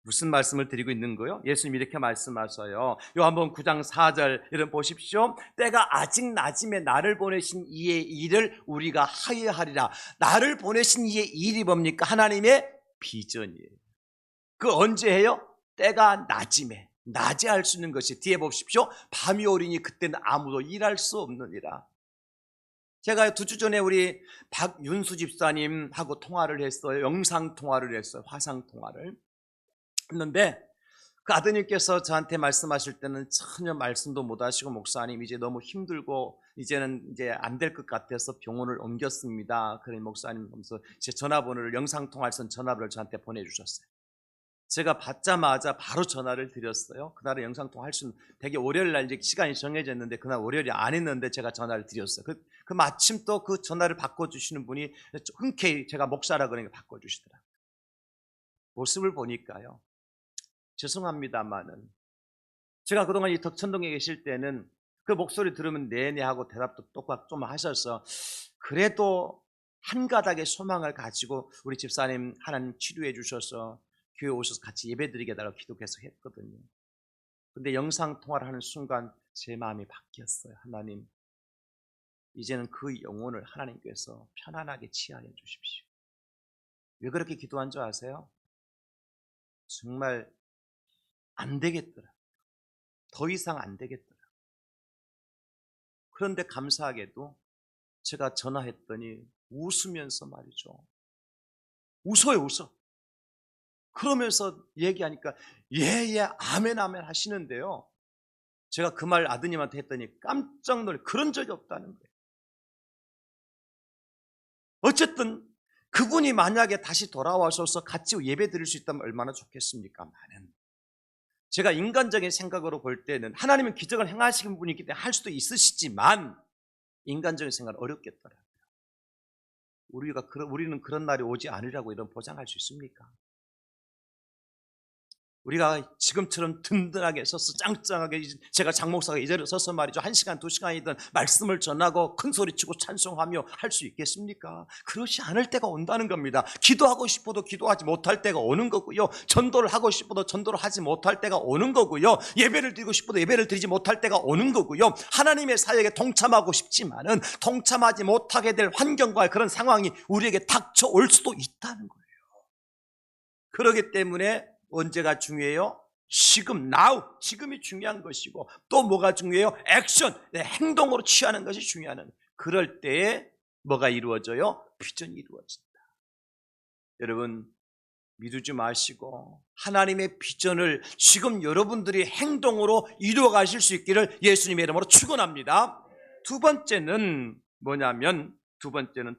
무슨 말씀을 드리고 있는 거요? 예수님이 이렇게 말씀하셔요. 요한복음 9장 4절 여러분 보십시오. 때가 아직 낮음에 나를 보내신 이의 일을 우리가 하여하리라. 나를 보내신 이의 일이 뭡니까? 하나님의 비전이에요. 그 언제 해요? 때가 낮음에. 낮에 할 수 있는 것이 뒤에 보십시오. 밤이 오리니 그때는 아무도 일할 수 없느니라. 제가 2주 전에 우리 박윤수 집사님하고 통화를 했어요. 영상 통화를 했어요. 화상 통화를 했는데 그 아드님께서 저한테 말씀하실 때는 전혀 말씀도 못 하시고 목사님 이제 너무 힘들고 이제는 이제 안 될 것 같아서 병원을 옮겼습니다. 그래 목사님 하면서 제 전화번호를 영상 통화에서 전화번호를 저한테 보내주셨어요. 제가 받자마자 바로 전화를 드렸어요. 그날은 영상통화 할 수는 되게 월요일 날 이제 시간이 정해졌는데 그날 월요일이 안 했는데 제가 전화를 드렸어요. 그 마침 또 그 전화를 바꿔주시는 분이 흔쾌히 제가 목사라 그러니까 바꿔주시더라고요. 모습을 보니까요. 죄송합니다만은 제가 그동안 이 덕천동에 계실 때는 그 목소리 들으면 네네 하고 대답도 똑같 좀 하셔서 그래도 한 가닥의 소망을 가지고 우리 집사님 하나님 치료해 주셔서 교회 오셔서 같이 예배드리게 해달라고 기도해서 했거든요. 근데 영상 통화를 하는 순간 제 마음이 바뀌었어요. 하나님, 이제는 그 영혼을 하나님께서 편안하게 치하해 주십시오. 왜 그렇게 기도한 줄 아세요? 정말 안 되겠더라. 더 이상 안 되겠더라. 그런데 감사하게도 제가 전화했더니 웃으면서 말이죠. 웃어요, 웃어. 그러면서 얘기하니까 예예 아멘 아멘 하시는데요. 제가 그 말 아드님한테 했더니 깜짝 놀래 그런 적이 없다는 거예요. 어쨌든 그분이 만약에 다시 돌아와셔서 같이 예배 드릴 수 있다면 얼마나 좋겠습니까? 제가 인간적인 생각으로 볼 때는 하나님은 기적을 행하시는 분이기 때문에 할 수도 있으시지만 인간적인 생각은 어렵겠더라고요. 우리는 그런 날이 오지 않으리라고 이런 보장할 수 있습니까? 우리가 지금처럼 든든하게 서서 짱짱하게 제가 장목사가 이 자리에 서서 말이죠. 1시간, 2시간이든 말씀을 전하고 큰소리치고 찬송하며 할 수 있겠습니까? 그렇지 않을 때가 온다는 겁니다. 기도하고 싶어도 기도하지 못할 때가 오는 거고요. 전도를 하고 싶어도 전도를 하지 못할 때가 오는 거고요. 예배를 드리고 싶어도 예배를 드리지 못할 때가 오는 거고요. 하나님의 사역에 동참하고 싶지만은 동참하지 못하게 될 환경과 그런 상황이 우리에게 닥쳐올 수도 있다는 거예요. 그렇기 때문에 언제가 중요해요? 지금, now, 지금이 중요한 것이고 또 뭐가 중요해요? 액션, 행동으로 취하는 것이 중요한. 그럴 때에 뭐가 이루어져요? 비전이 이루어진다. 여러분 미루지 마시고 하나님의 비전을 지금 여러분들이 행동으로 이루어 가실 수 있기를 예수님의 이름으로 축원합니다. 두 번째는 뭐냐면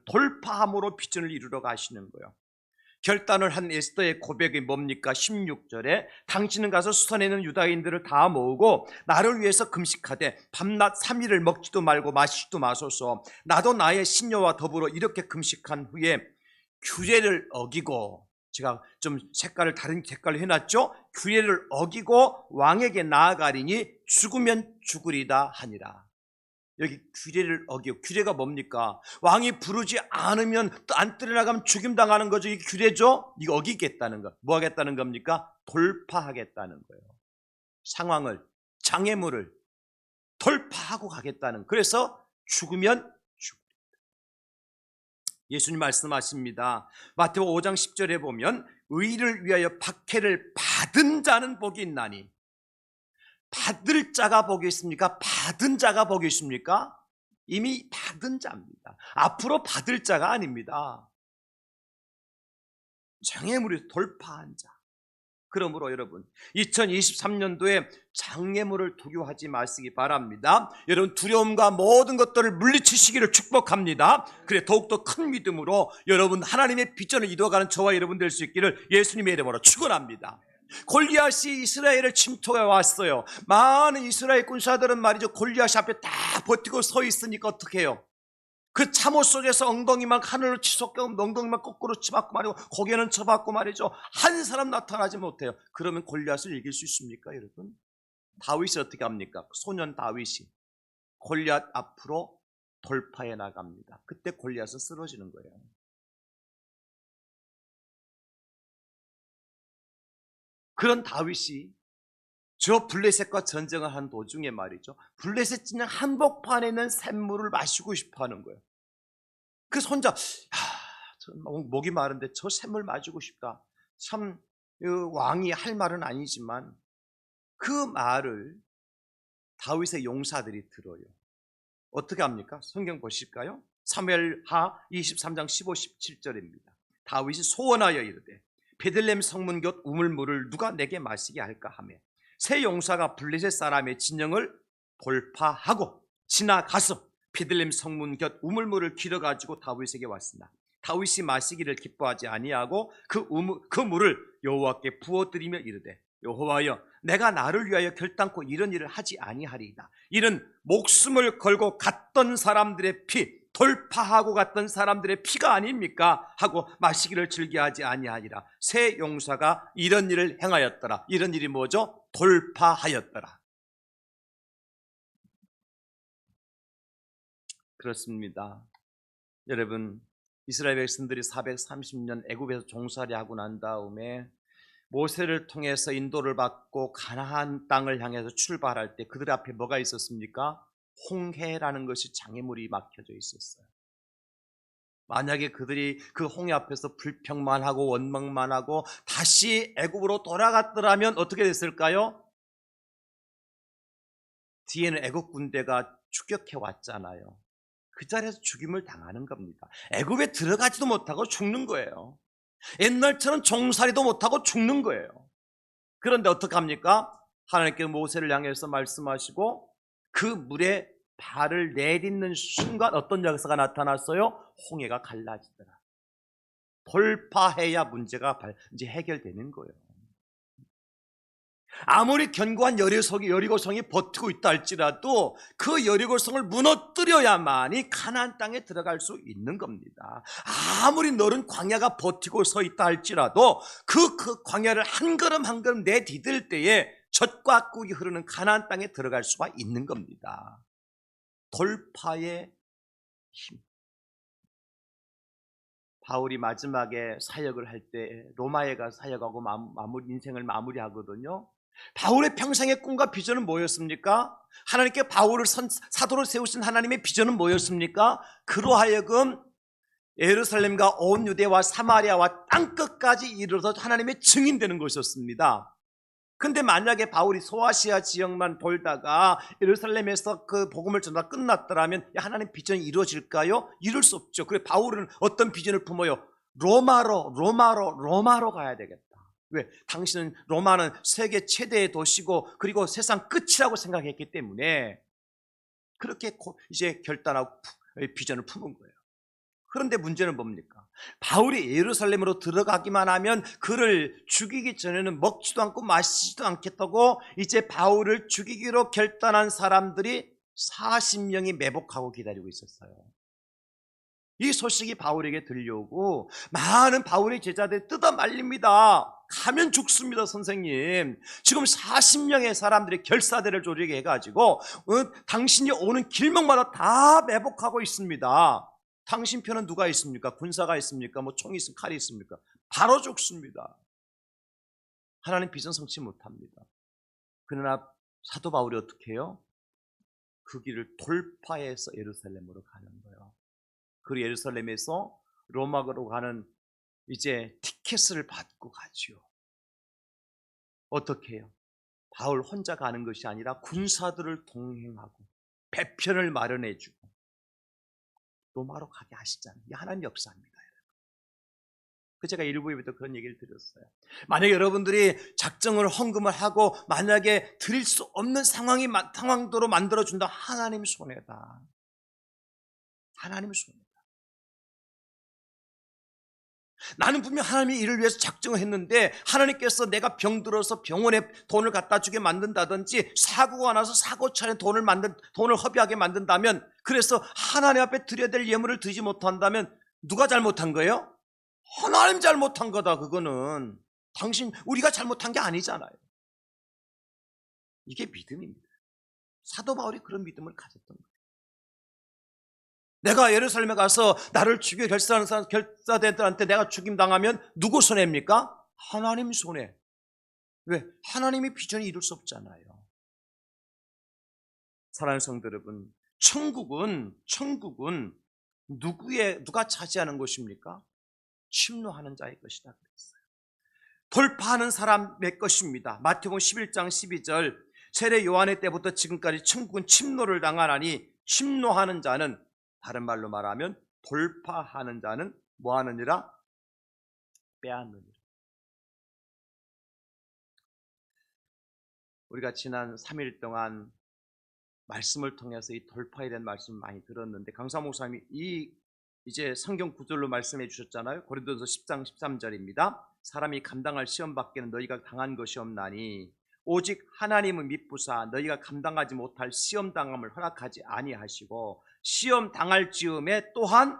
돌파함으로 비전을 이루러 가시는 거예요. 결단을 한 에스더의 고백이 뭡니까? 16절에 당신은 가서 수선에 있는 유다인들을 다 모으고 나를 위해서 금식하되 밤낮 3일을 먹지도 말고 마시지도 마소서. 나도 나의 신녀와 더불어 이렇게 금식한 후에 규례를 어기고, 제가 좀 다른 색깔로 해놨죠? 규례를 어기고 왕에게 나아가리니 죽으면 죽으리다 하니라. 여기 규례를 어기고, 규례가 뭡니까? 왕이 부르지 않으면 또 안 들여나가면 죽임당하는 거죠. 이게 규례죠? 이거 어기겠다는 거. 뭐 하겠다는 겁니까? 돌파하겠다는 거예요. 상황을, 장애물을 돌파하고 가겠다는. 그래서 죽으면 죽으리다. 예수님 말씀하십니다. 마태복음 5장 10절에 보면 의를 위하여 박해를 받은 자는 복이 있나니. 받을 자가 복이 있습니까? 받은 자가 복이 있습니까? 이미 받은 자입니다. 앞으로 받을 자가 아닙니다. 장애물이 돌파한 자. 그러므로 여러분 2023년도에 장애물을 두려워하지 마시기 바랍니다. 여러분 두려움과 모든 것들을 물리치시기를 축복합니다. 그래 더욱더 큰 믿음으로 여러분 하나님의 비전을 이루어가는 저와 여러분 될 수 있기를 예수님의 이름으로 축원합니다. 골리앗이 이스라엘을 침투해 왔어요. 많은 이스라엘 군사들은 말이죠, 골리앗 앞에 다 버티고 서 있으니까 어떻게 해요? 그 참호 속에서 엉덩이만 하늘로 치솟고 엉덩이만 거꾸로 치받고 말이고 고개는 쳐받고 말이죠, 한 사람 나타나지 못해요. 그러면 골리앗을 이길 수 있습니까 여러분? 다윗이 어떻게 합니까? 소년 다윗이 골리앗 앞으로 돌파해 나갑니다. 그때 골리앗은 쓰러지는 거예요. 그런 다윗이 저 블레셋과 전쟁을 한 도중에 말이죠, 블레셋 진영 한복판에 있는 샘물을 마시고 싶어 하는 거예요. 그래서 혼자 목이 마른데 저 샘물 마시고 싶다. 참 왕이 할 말은 아니지만 그 말을 다윗의 용사들이 들어요. 어떻게 합니까? 성경 보실까요? 사무엘하 23장 15, 17절입니다. 다윗이 소원하여 이르되 베들레헴 성문 곁 우물물을 누가 내게 마시게 할까 하며 세 용사가 블레셋 사람의 진영을 돌파하고 지나가서 베들레헴 성문 곁 우물물을 길어가지고 다윗에게 왔으나 다윗이 마시기를 기뻐하지 아니하고 그 물을 여호와께 부어드리며 이르되 여호와여 내가 나를 위하여 결단코 이런 일을 하지 아니하리이다. 이는 목숨을 걸고 갔던 사람들의 피, 돌파하고 갔던 사람들의 피가 아닙니까? 하고 마시기를 즐겨하지 아니하니라. 세 용사가 이런 일을 행하였더라. 이런 일이 뭐죠? 돌파하였더라. 그렇습니다. 여러분 이스라엘 백성들이 430년 애굽에서 종살이 하고 난 다음에 모세를 통해서 인도를 받고 가나안 땅을 향해서 출발할 때 그들 앞에 뭐가 있었습니까? 홍해라는 것이 장애물이 막혀져 있었어요. 만약에 그들이 그 홍해 앞에서 불평만 하고 원망만 하고 다시 애굽으로 돌아갔더라면 어떻게 됐을까요? 뒤에는 애굽 군대가 추격해 왔잖아요. 그 자리에서 죽임을 당하는 겁니다. 애굽에 들어가지도 못하고 죽는 거예요. 옛날처럼 종살이도 못하고 죽는 거예요. 그런데 어떡합니까? 하나님께서 모세를 향해서 말씀하시고 그 물에 발을 내딛는 순간 어떤 역사가 나타났어요? 홍해가 갈라지더라. 돌파해야 문제가 이제 해결되는 거예요. 아무리 견고한 여리고성이 버티고 있다 할지라도 그 여리고성을 무너뜨려야만이 가나안 땅에 들어갈 수 있는 겁니다. 아무리 넓은 광야가 버티고 서 있다 할지라도 그 광야를 한 걸음 한 걸음 내디딜 때에 젖과 꿀이 흐르는 가나안 땅에 들어갈 수가 있는 겁니다. 돌파의 힘. 바울이 마지막에 사역을 할 때 로마에 가서 사역하고 인생을 마무리하거든요. 바울의 평생의 꿈과 비전은 뭐였습니까? 하나님께 바울을 사도로 세우신 하나님의 비전은 뭐였습니까? 그로 하여금 예루살렘과 온 유대와 사마리아와 땅끝까지 이르러서 하나님의 증인되는 것이었습니다. 근데 만약에 바울이 소아시아 지역만 돌다가 예루살렘에서 그 복음을 전하다 끝났더라면 하나님 비전이 이루어질까요? 이룰 수 없죠. 그래 바울은 어떤 비전을 품어요? 로마로 가야 되겠다. 왜? 당신은 로마는 세계 최대의 도시고 그리고 세상 끝이라고 생각했기 때문에 그렇게 이제 결단하고 비전을 품은 거예요. 그런데 문제는 뭡니까? 바울이 예루살렘으로 들어가기만 하면 그를 죽이기 전에는 먹지도 않고 마시지도 않겠다고 이제 바울을 죽이기로 결단한 사람들이 40명이 매복하고 기다리고 있었어요. 이 소식이 바울에게 들려오고 많은 바울의 제자들이 뜯어 말립니다. 가면 죽습니다, 선생님. 지금 40명의 사람들이 결사대를 조리게 해가지고 당신이 오는 길목마다 다 매복하고 있습니다. 당신 편은 누가 있습니까? 군사가 있습니까? 뭐 총이 있습니까? 칼이 있습니까? 바로 죽습니다. 하나님 비전 성취 못합니다. 그러나 사도 바울이 어떻게 해요? 그 길을 돌파해서 예루살렘으로 가는 거예요. 그리고 예루살렘에서 로마로 가는 이제 티켓을 받고 가죠. 어떻게 해요? 바울 혼자 가는 것이 아니라 군사들을 동행하고 배편을 마련해 주고 로마로 가게 하시잖아요. 이 하나님 역사입니다. 그 제가 일부에부터 그런 얘기를 드렸어요. 만약에 여러분들이 작정을 헌금을 하고 만약에 드릴 수 없는 상황도로 만들어준다. 하나님 손해다. 하나님 손해다. 나는 분명 하나님이 이를 위해서 작정을 했는데 하나님께서 내가 병들어서 병원에 돈을 갖다 주게 만든다든지 사고가 나서 사고차에 돈을 허비하게 만든다면 그래서 하나님 앞에 드려야 될 예물을 드리지 못한다면 누가 잘못한 거예요? 하나님 잘못한 거다. 그거는 우리가 잘못한 게 아니잖아요. 이게 믿음입니다. 사도 바울이 그런 믿음을 가졌던 거예요. 내가 예루살렘에 가서 나를 죽여 결사대들한테 내가 죽임당하면 누구 손해입니까? 하나님 손해. 왜? 하나님의 비전이 이룰 수 없잖아요. 사랑하는 성도 여러분, 천국은 누가 차지하는 것입니까? 침노하는 자의 것이다 그랬어요. 돌파하는 사람의 것입니다. 마태복음 11장 12절 세례 요한의 때부터 지금까지 천국은 침노를 당하나니 침노하는 자는 다른 말로 말하면 돌파하는 자는 뭐하느니라? 빼앗느니라. 우리가 지난 3일 동안 말씀을 통해서 이 돌파에 대한 말씀을 많이 들었는데 강사 목사님이 이제 성경 구절로 말씀해 주셨잖아요. 고린도서 10장 13절입니다. 사람이 감당할 시험 밖에는 너희가 당한 것이 없나니 오직 하나님은 미쁘사 너희가 감당하지 못할 시험 당함을 허락하지 아니하시고 시험 당할 즈음에 또한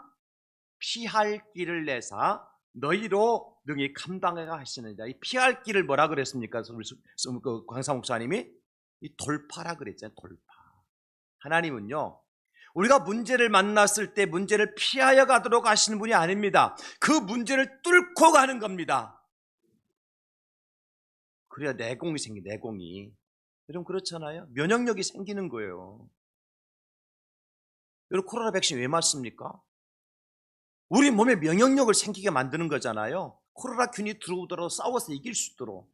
피할 길을 내사 너희로 능히 감당하게 하시느니라. 이 피할 길을 뭐라 그랬습니까? 광사 목사님이 이 돌파라 그랬잖아요. 돌파. 하나님은요 우리가 문제를 만났을 때 문제를 피하여 가도록 하시는 분이 아닙니다. 그 문제를 뚫고 가는 겁니다. 그래야 내공이 내공이. 여러분 그렇잖아요. 면역력이 생기는 거예요. 여러분 코로나 백신 왜 맞습니까? 우리 몸에 면역력을 생기게 만드는 거잖아요. 코로나균이 들어오도록 싸워서 이길 수 있도록.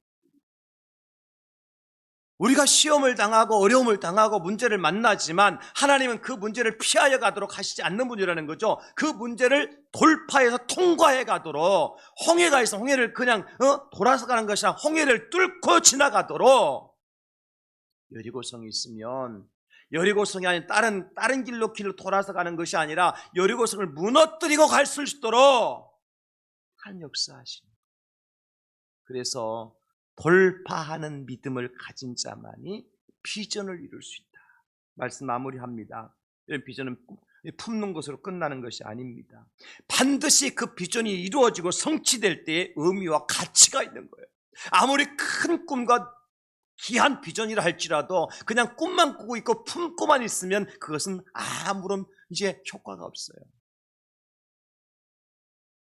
우리가 시험을 당하고 어려움을 당하고 문제를 만나지만 하나님은 그 문제를 피하여 가도록 하시지 않는 분이라는 거죠. 그 문제를 돌파해서 통과해 가도록 홍해가 있어 홍해를 그냥 돌아서 가는 것이 아니라 홍해를 뚫고 지나가도록 여리고성이 있으면 여리고성이 아닌 다른 길로 돌아서 가는 것이 아니라 여리고성을 무너뜨리고 갈 수 있도록 하나님 역사하시는. 그래서 돌파하는 믿음을 가진 자만이 비전을 이룰 수 있다. 말씀 마무리합니다. 이런 비전은 품는 것으로 끝나는 것이 아닙니다. 반드시 그 비전이 이루어지고 성취될 때의 의미와 가치가 있는 거예요. 아무리 큰 꿈과 귀한 비전이라 할지라도 그냥 꿈만 꾸고 있고 품고만 있으면 그것은 아무런 이제 효과가 없어요.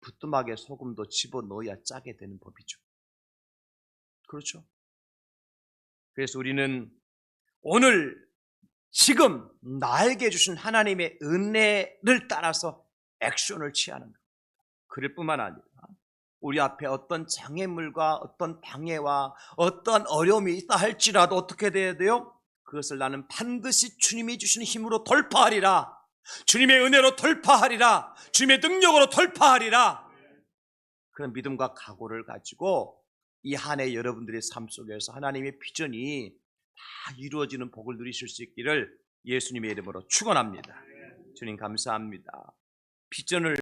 부뚜막에 소금도 집어넣어야 짜게 되는 법이죠. 그렇죠? 그래서 우리는 오늘 지금 나에게 주신 하나님의 은혜를 따라서 액션을 취하는 것. 그럴 뿐만 아니라 우리 앞에 어떤 장애물과 어떤 방해와 어떤 어려움이 있다 할지라도 어떻게 돼야 돼요? 그것을 나는 반드시 주님이 주시는 힘으로 돌파하리라. 주님의 은혜로 돌파하리라. 주님의 능력으로 돌파하리라. 그런 믿음과 각오를 가지고 이 한 해 여러분들의 삶 속에서 하나님의 비전이 다 이루어지는 복을 누리실 수 있기를 예수님의 이름으로 축원합니다. 주님 감사합니다. 비전을